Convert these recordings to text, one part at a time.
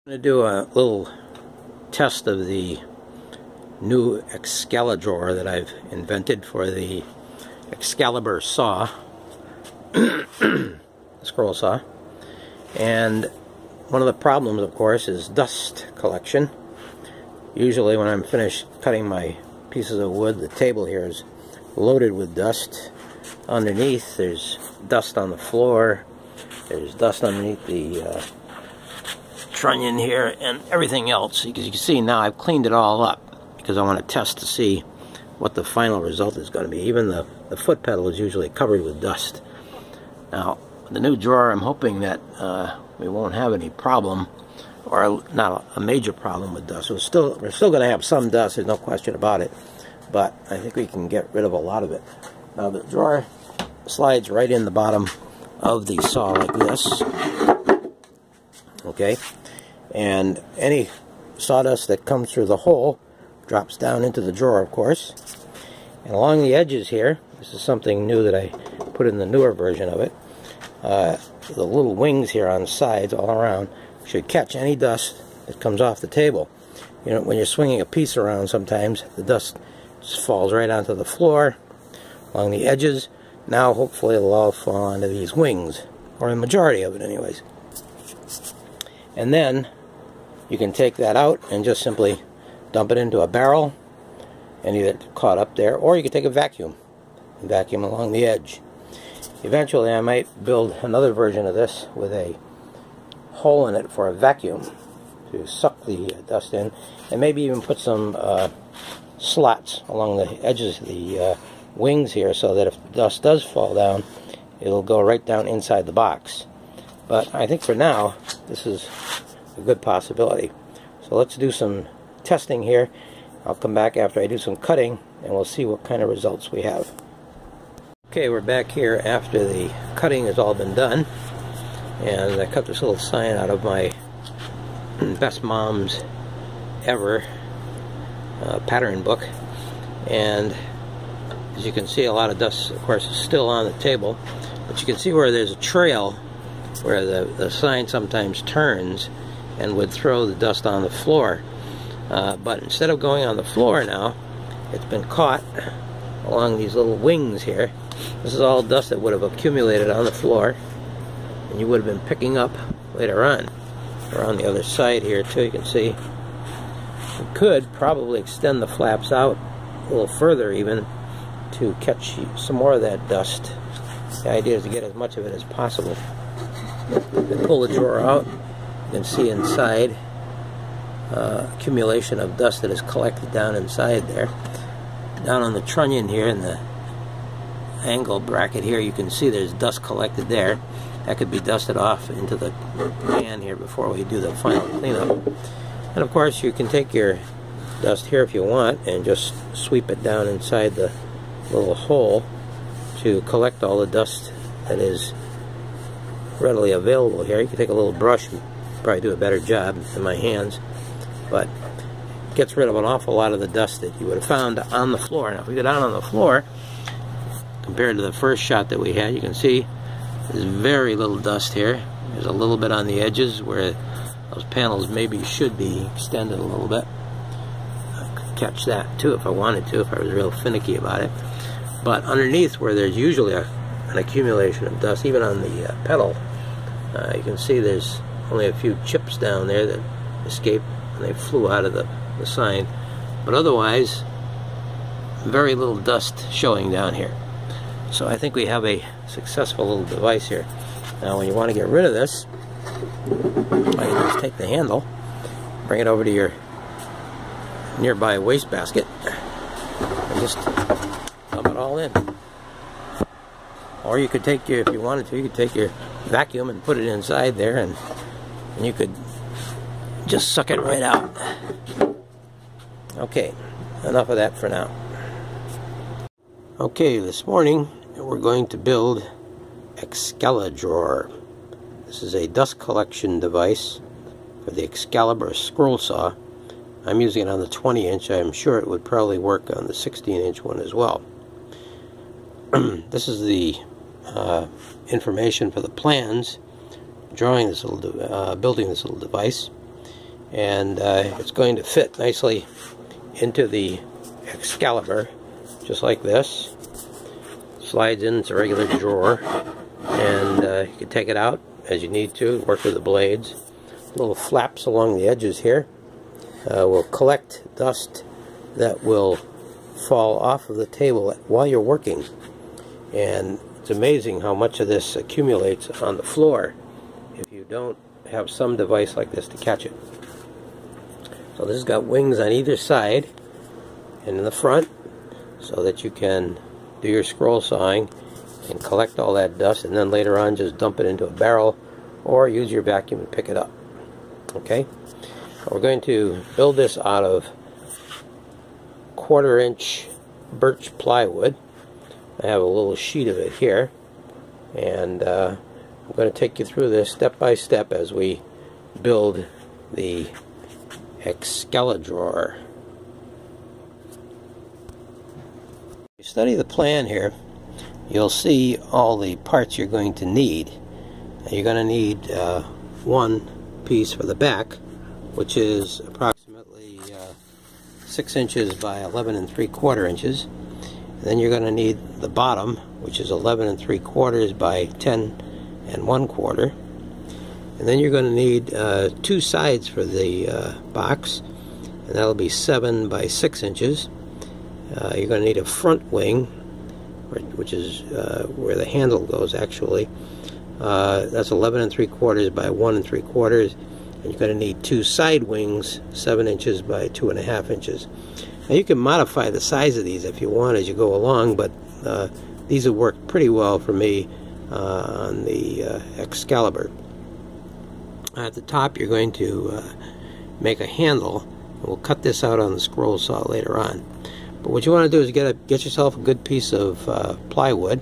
I'm going to do a little test of the new Excalidrawer that I've invented for the Excalibur saw, scroll saw. And one of the problems, of course, is dust collection. Usually when I'm finished cutting my pieces of wood, the table here is loaded with dust. Underneath, there's dust on the floor, there's dust underneath the trunnion here, and everything else. As you can see now, I've cleaned it all up because I want to test to see what the final result is going to be. Even the foot pedal is usually covered with dust. Now, the new drawer, I'm hoping that we won't have any problem, or not a major problem with dust. We're still going to have some dust, there's no question about it, but I think we can get rid of a lot of it. Now, the drawer slides right in the bottom of the saw like this. Okay, and any sawdust that comes through the hole drops down into the drawer, of course. And along the edges here, this is something new that I put in the newer version of it, the little wings here on the sides all around should catch any dust that comes off the table. You know, when you're swinging a piece around, sometimes the dust just falls right onto the floor along the edges. Now hopefully it'll all fall onto these wings, or the majority of it anyways. And then you can take that out and just simply dump it into a barrel and either caught up there, or you can take a vacuum and vacuum along the edge. Eventually I might build another version of this with a hole in it for a vacuum to suck the dust in, and maybe even put some slots along the edges of the wings here, so that if the dust does fall down, it'll go right down inside the box. But I think for now, this is a good possibility. So let's do some testing here. I'll come back after I do some cutting, and we'll see what kind of results we have. Okay, we're back here after the cutting has all been done. And I cut this little sign out of my Best Moms Ever pattern book. And as you can see, a lot of dust, of course, is still on the table. But you can see where there's a trail where the sign sometimes turns and would throw the dust on the floor. But instead of going on the floor now, it's been caught along these little wings here. This is all dust that would have accumulated on the floor, and you would have been picking up later on. Around the other side here too, you can see. We could probably extend the flaps out a little further even to catch some more of that dust. The idea is to get as much of it as possible. Pull the drawer out, you can see inside accumulation of dust that is collected down inside there. Down on the trunnion here in the angle bracket here, you can see there's dust collected there. That could be dusted off into the pan here before we do the final cleanup. And of course you can take your dust here if you want and just sweep it down inside the little hole to collect all the dust that is readily available here. You can take a little brush and probably do a better job than my hands, but it gets rid of an awful lot of the dust that you would have found on the floor. Now if we go down on the floor, compared to the first shot that we had, you can see there's very little dust here. There's a little bit on the edges where those panels maybe should be extended a little bit. I could catch that too if I wanted to, if I was real finicky about it. But underneath, where there's usually an accumulation of dust, even on the pedal, you can see there's only a few chips down there that escaped and they flew out of the sign. But otherwise, very little dust showing down here. So I think we have a successful little device here. Now when you want to get rid of this, all you do is take the handle, bring it over to your nearby wastebasket, and just dump it all in. Or you could take your, if you wanted to, you could take your vacuum and put it inside there, and you could just suck it right out. Okay, enough of that for now. Okay, this morning we're going to build Excalidrawer. This is a dust collection device for the Excalibur scroll saw. I'm using it on the 20-inch. I'm sure it would probably work on the 16-inch one as well. This is the information for the plans, building this little device. and it's going to fit nicely into the Excalibur, just like this. Slides in, it's a regular drawer, and you can take it out as you need to, work with the blades. Little flaps along the edges here will collect dust that will fall off of the table while you're working, and it's amazing how much of this accumulates on the floor if you don't have some device like this to catch it. So this has got wings on either side and in the front, so that you can do your scroll sawing and collect all that dust, and then later on just dump it into a barrel or use your vacuum and pick it up. Okay, we're going to build this out of 1/4-inch birch plywood. I have a little sheet of it here, and I'm going to take you through this step by step as we build the Excalidrawer. If you study the plan here, you'll see all the parts you're going to need. You're going to need one piece for the back, which is approximately 6 inches by 11 3/4 inches. And then you're going to need the bottom, which is 11 3/4 by 10 1/4. And then you're going to need 2 sides for the box, and that'll be 7 by 6 inches. You're going to need a front wing, which is where the handle goes actually. That's 11 3/4 by 1 3/4, and you're going to need 2 side wings, 7 inches by 2.5 inches. Now you can modify the size of these if you want as you go along, but these have worked pretty well for me on the Excalibur. At the top you're going to make a handle, and we'll cut this out on the scroll saw later on. But what you want to do is get yourself a good piece of plywood.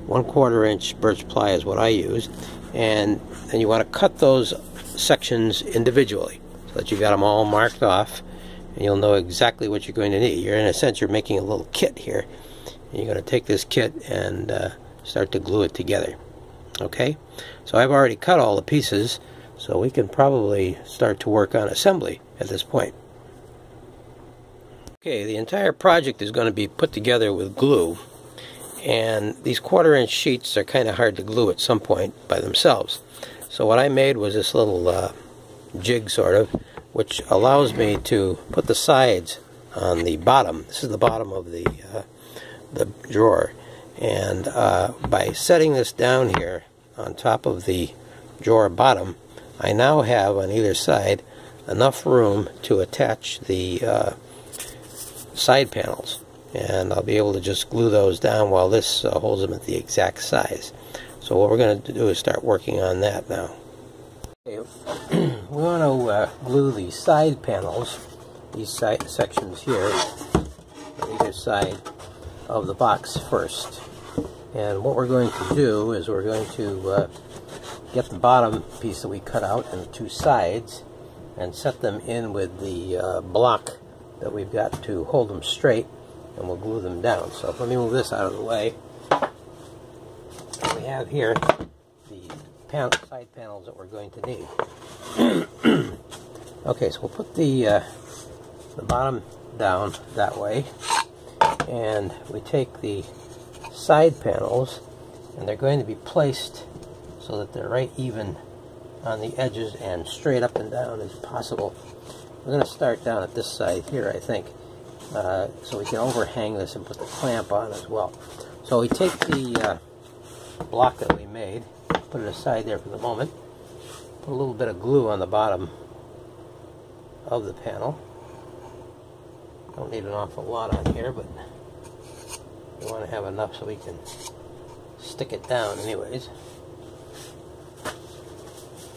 1/4-inch birch ply is what I use, and then you want to cut those sections individually so that you've got them all marked off, and you'll know exactly what you're going to need. In a sense, you're making a little kit here, and you're going to take this kit and start to glue it together. Okay, so I've already cut all the pieces, so we can probably start to work on assembly at this point. Okay, the entire project is going to be put together with glue, and these 1/4-inch sheets are kind of hard to glue at some point by themselves. So what I made was this little jig sort of, which allows me to put the sides on the bottom. This is the bottom of the drawer, and by setting this down here on top of the drawer bottom, I now have on either side enough room to attach the side panels, and I'll be able to just glue those down while this holds them at the exact size. So what we're going to do is start working on that now. Okay, we want to glue the side panels, these side sections here, on either side of the box first. And what we're going to do is we're going to get the bottom piece that we cut out and the 2 sides and set them in with the block that we've got to hold them straight, and we'll glue them down. So let me move this out of the way. We have here the side panels that we're going to need. Okay, so we'll put the bottom down that way, and we take the side panels, and they're going to be placed so that they're right even on the edges and straight up and down as possible. We're going to start down at this side here, I think, so we can overhang this and put the clamp on as well. So we take the block that we made, put it aside there for the moment, put a little bit of glue on the bottom of the panel. Don't need an awful lot on here, but we want to have enough so we can stick it down anyways.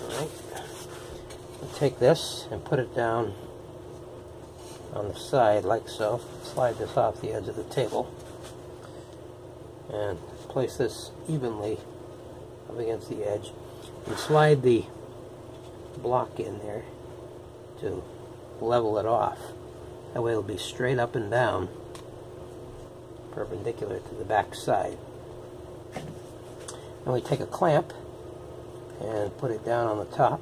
Alright, we'll take this and put it down on the side like so. Slide this off the edge of the table and place this evenly up against the edge, and slide the block in there to level it off. That way it'll be straight up and down, perpendicular to the back side. And we take a clamp and put it down on the top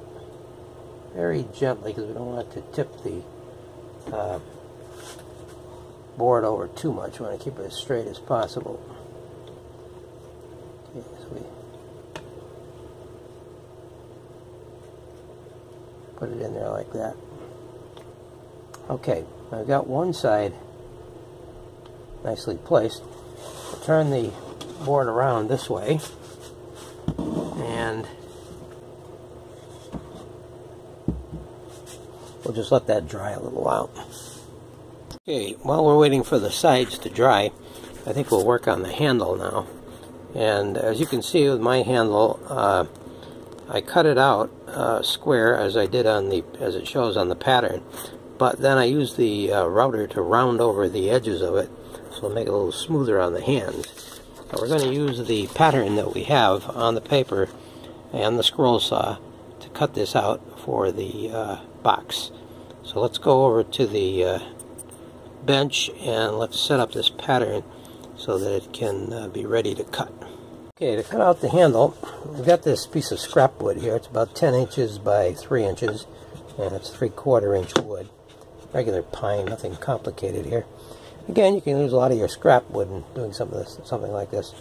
very gently because we don't want it to tip the board over too much. We want to keep it as straight as possible. Okay, so we put it in there like that. Okay, I've got one side nicely placed. I'll turn the board around this way, and we'll just let that dry a little while. Okay, while we're waiting for the sides to dry, I think we'll work on the handle now. And as you can see with my handle, I cut it out square as I did on the, as it shows on the pattern. But then I used the router to round over the edges of it, so it'll make it a little smoother on the hands. But we're going to use the pattern that we have on the paper and the scroll saw to cut this out for the box. So let's go over to the bench and let's set up this pattern so that it can be ready to cut. Okay, to cut out the handle, we've got this piece of scrap wood here. It's about 10 inches by 3 inches, and it's 3/4 inch wood. Regular pine, nothing complicated here. Again, you can use a lot of your scrap wood in doing something like this.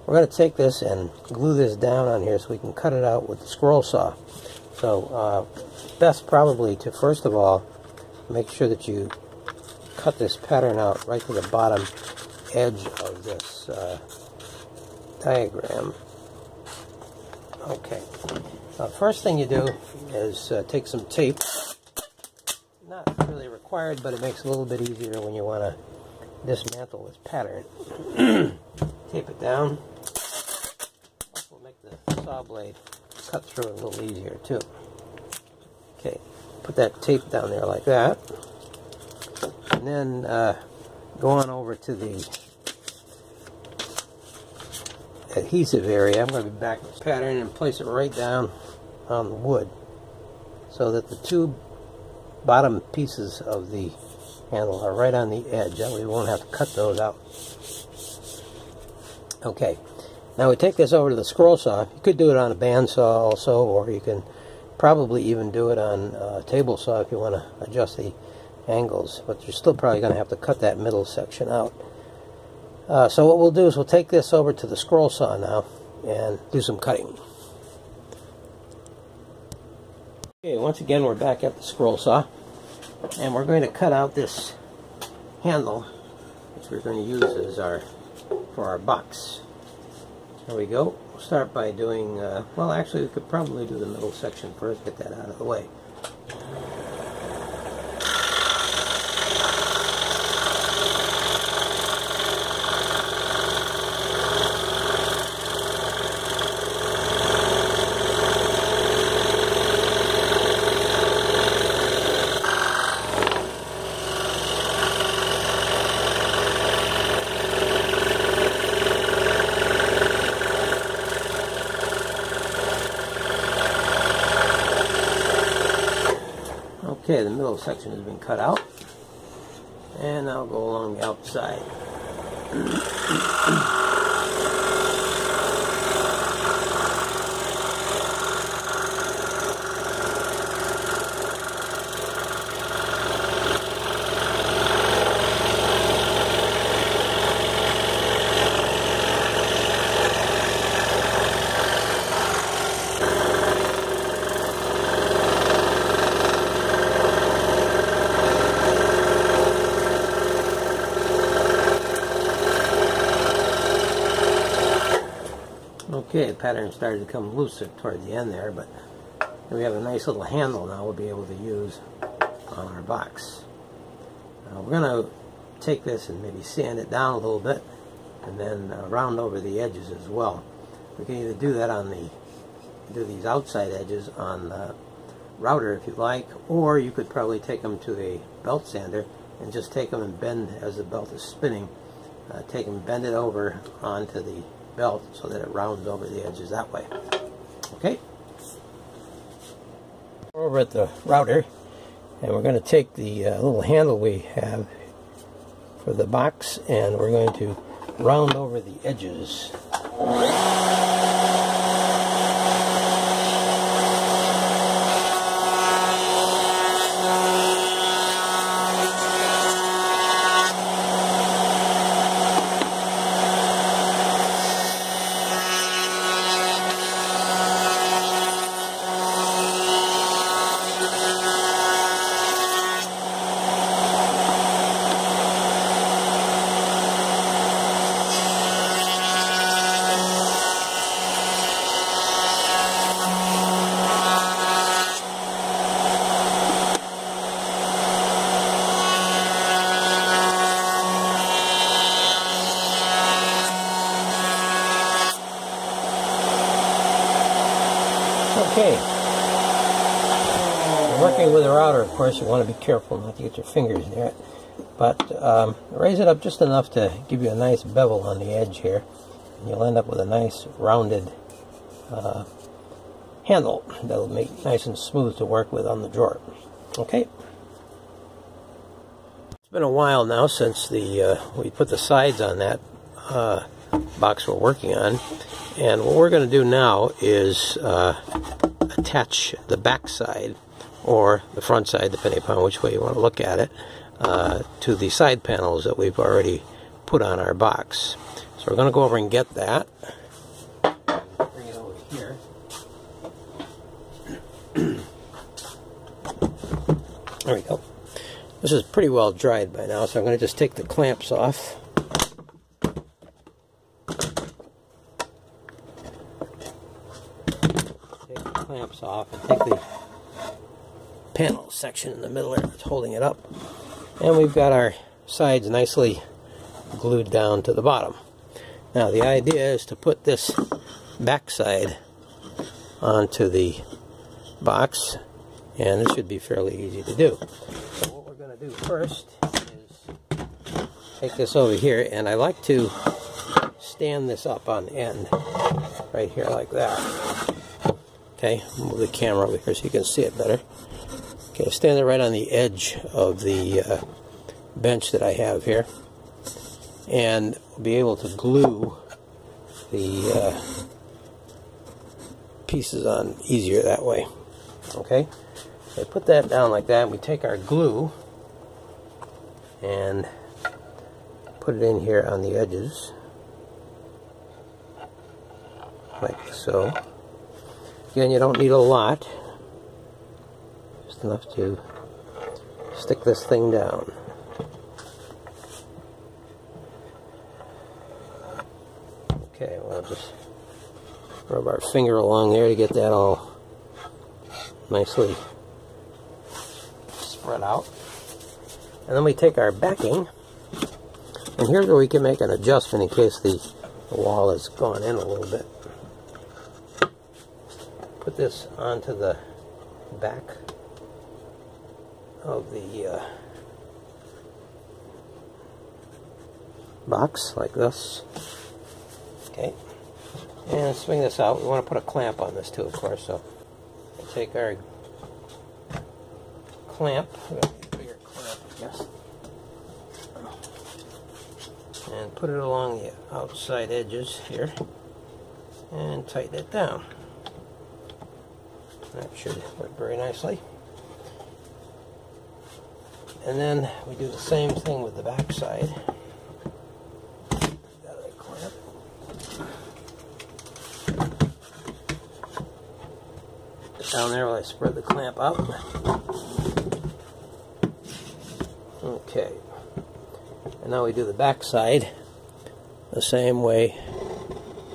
We're going to take this and glue this down on here so we can cut it out with the scroll saw. So, best probably to, first of all, make sure that you cut this pattern out right to the bottom edge of this diagram. Okay. First thing you do is take some tape. Not really required, but it makes it a little bit easier when you want to dismantle this pattern. Tape it down. Also make the saw blade cut through it a little easier too. Okay, put that tape down there like that. And then go on over to the adhesive area. I'm going to back the pattern and place it right down on the wood so that the two bottom pieces of the handle are right on the edge. That way we won't have to cut those out. Okay, now we take this over to the scroll saw. You could do it on a bandsaw also, or you can probably even do it on a table saw if you want to adjust the angles, but you're still probably going to have to cut that middle section out. So what we'll do is we'll take this over to the scroll saw now and do some cutting. Okay, once again we're back at the scroll saw, and we're going to cut out this handle, which we're going to use as for our box. There we go. We'll start by doing, well actually we could probably do the middle section first, get that out of the way. Okay, the middle section has been cut out, and I'll go along the outside. Okay, the pattern started to come looser toward the end there, but we have a nice little handle now we'll be able to use on our box. We're going to take this and maybe sand it down a little bit and then round over the edges as well. We can either do that on do these outside edges on the router if you like, or you could probably take them to a belt sander and just take them and bend as the belt is spinning. Take them, bend it over onto the belt so that it rounds over the edges that way. Okay. We're over at the router, and we're going to take the little handle we have for the box, and we're going to round over the edges. Okay. Working with a router, of course, you want to be careful not to get your fingers near it. But raise it up just enough to give you a nice bevel on the edge here. And you'll end up with a nice rounded handle that'll make nice and smooth to work with on the drawer. Okay. It's been a while now since we put the sides on that box we're working on. And what we're going to do now is attach the back side, or the front side, depending upon which way you want to look at it, to the side panels that we've already put on our box. So we're going to go over and get that. Bring it over here. There we go. This is pretty well dried by now, so I'm going to just take the clamps off. Take the clamps off and take the panel section in the middle there that's holding it up. And we've got our sides nicely glued down to the bottom. Now the idea is to put this back side onto the box, and this should be fairly easy to do. So what we're going to do first is take this over here, and I like to stand this up on end right here like that. Okay, move the camera over here so you can see it better. Okay, stand it right on the edge of the bench that I have here, and we'll be able to glue the pieces on easier that way. Okay, so put that down like that, and we take our glue and put it in here on the edges, like so. Again, you don't need a lot, just enough to stick this thing down. Okay, we'll just rub our finger along there to get that all nicely spread out. And then we take our backing, and here's where we can make an adjustment in case the wall has gone in a little bit. Put this onto the back of the box like this. Okay, and swing this out. We want to put a clamp on this too, of course, so we'll take our clamp, a bigger clamp, I guess, and put it along the outside edges here and tighten it down. That should work very nicely. And then we do the same thing with the back side. Down there while I spread the clamp out. Okay. And now we do the back side the same way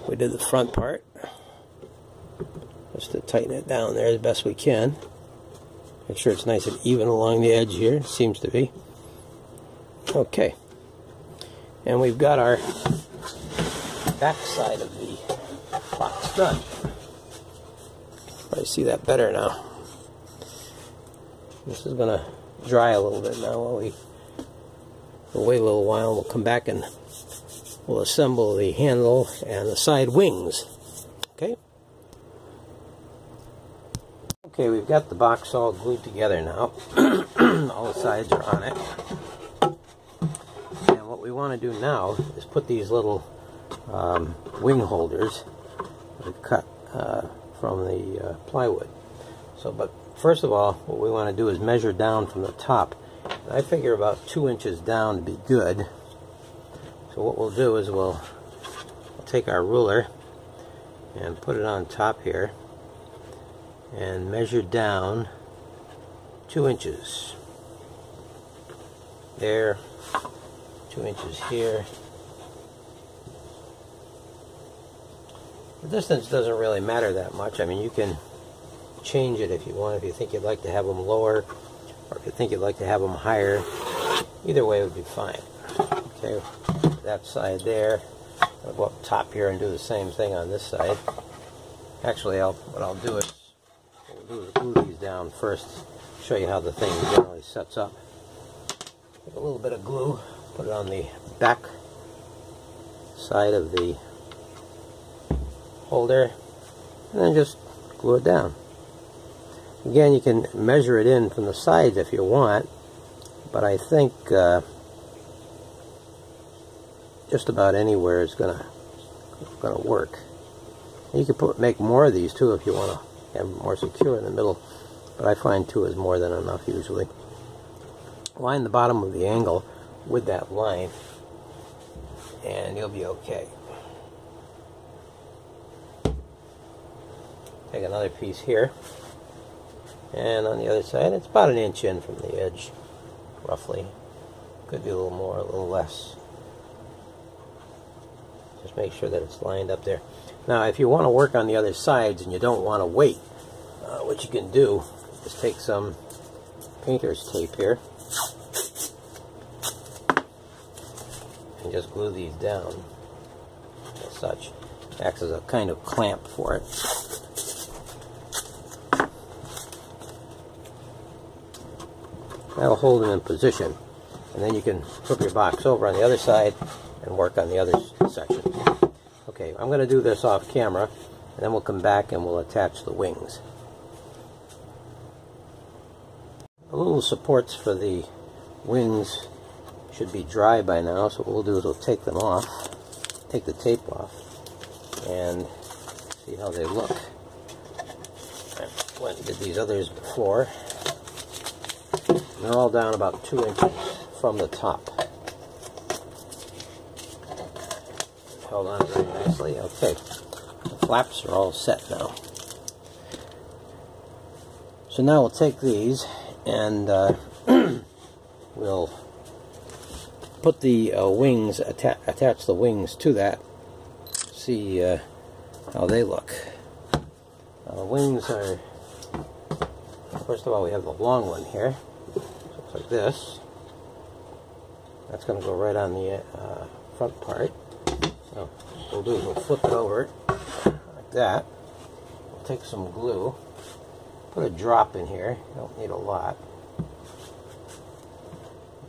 we did the front part. Just to tighten it down there as best we can. Make sure it's nice and even along the edge here. It seems to be. Okay. And we've got our back side of the box done. I see that better now. This is going to dry a little bit now while we'll wait a little while. We'll come back and we'll assemble the handle and the side wings. Okay? Okay, we've got the box all glued together now. All the sides are on it. And what we want to do now is put these little wing holders that we cut from the plywood. So, but first of all, what we want to do is measure down from the top. And I figure about 2 inches down to be good. So what we'll do is we'll take our ruler and put it on top here and measure down 2 inches. There, 2 inches here. The distance doesn't really matter that much. I mean, you can change it if you want, if you think you'd like to have them lower, or if you think you'd like to have them higher. Either way would be fine. Okay, that side there. I'll go up top here and do the same thing on this side. Actually, what I'll do is do is glue these down first, show you how the thing generally sets up. Take a little bit of glue, put it on the back side of the holder, and then just glue it down. Again, you can measure it in from the sides if you want, but I think just about anywhere is gonna work. You can make more of these too if you want to have more secure in the middle, but I find 2 is more than enough usually. Line the bottom of the angle with that line, and you'll be okay. Take another piece here, and on the other side it's about 1 inch in from the edge, roughly. Could be a little more, a little less. Just make sure that it's lined up there. Now if you want to work on the other sides and you don't want to wait, what you can do is take some painter's tape here and just glue these down as such. It acts as a kind of clamp for it. That'll hold them in position, and then you can flip your box over on the other side and work on the other section. Okay, I'm going to do this off camera, and then we'll come back and we'll attach the wings. The little supports for the wings should be dry by now, so what we'll do is we'll take them off, take the tape off, and see how they look. I went and did these others before. They're all down about 2 inches from the top. Held on very nicely. Okay, the flaps are all set now. So now we'll take these and we'll put the wings, attach the wings to that. See how they look. The wings are, first of all, we have the long one here. Looks like this. That's going to go right on the front part. So what we'll do is we'll flip it over like that. We'll take some glue, put a drop in here. You don't need a lot.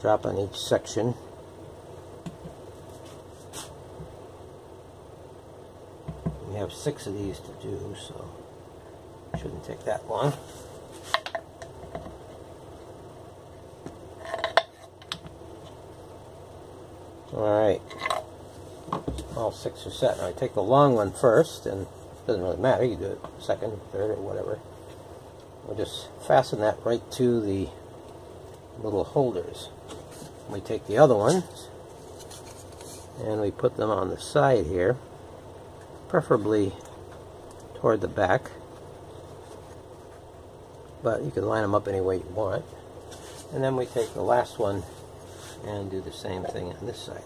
Drop on each section. We have 6 of these to do, so it shouldn't take that long. Alright, all 6 are set. Now I take the long one first, and it doesn't really matter, you do it second, third, or whatever. We'll just fasten that right to the little holders. We take the other ones, and we put them on the side here, preferably toward the back, but you can line them up any way you want. And then we take the last one and do the same thing on this side.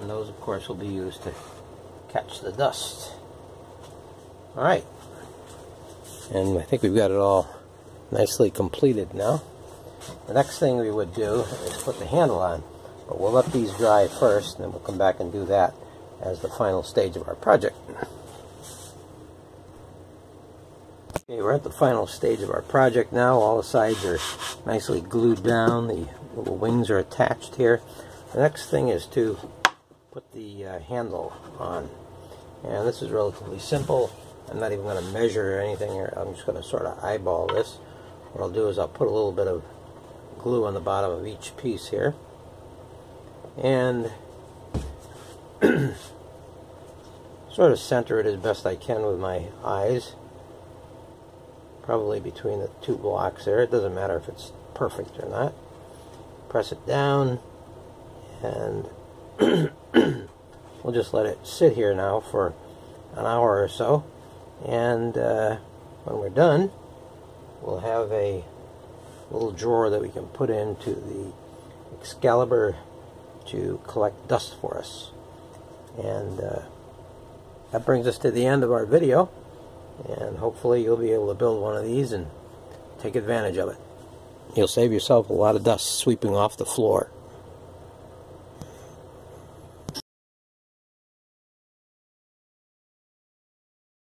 And those, of course, will be used to catch the dust. Alright. And I think we've got it all nicely completed now. The next thing we would do is put the handle on. But we'll let these dry first, and then we'll come back and do that as the final stage of our project. Okay, we're at the final stage of our project now. All the sides are nicely glued down. The little wings are attached here. The next thing is to put the handle on. And this is relatively simple. I'm not even going to measure or anything here. I'm just going to sort of eyeball this. What I'll do is I'll put a little bit of glue on the bottom of each piece here. And sort of center it as best I can with my eyes. Probably between the 2 blocks there. It doesn't matter if it's perfect or not. Press it down, and we'll just let it sit here now for an hour or so. And when we're done, we'll have a little drawer that we can put into the Excalidrator to collect dust for us. And that brings us to the end of our video. And hopefully you'll be able to build one of these and take advantage of it. You'll save yourself a lot of dust sweeping off the floor.